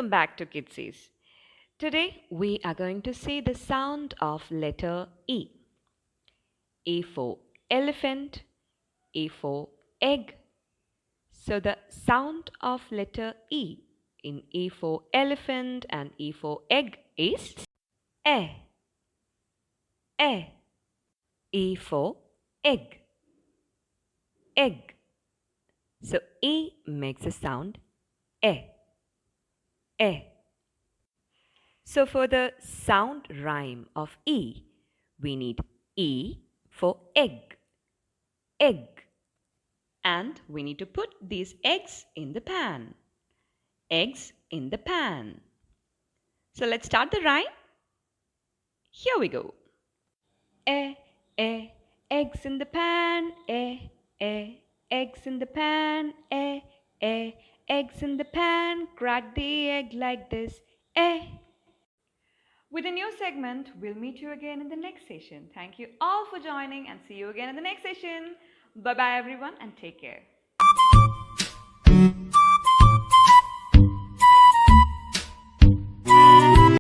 Welcome back to Kidsies. Today we are going to see the sound of letter E. E for elephant, E for egg. So the sound of letter E in E for elephant and E for egg is E. E. E for egg. Egg. So E makes the sound E. E. So for the sound rhyme of E, we need E for egg. Egg. And we need to put these eggs in the pan. Eggs in the pan. So let's start the rhyme. Here we go. Eh, eggs in the pan. Eggs in the pan. Eggs in the pan. Crack the egg like this. With a new segment, we'll meet you again in the next session. Thank you all for joining and see you again in the next session. Bye bye, everyone, and take care.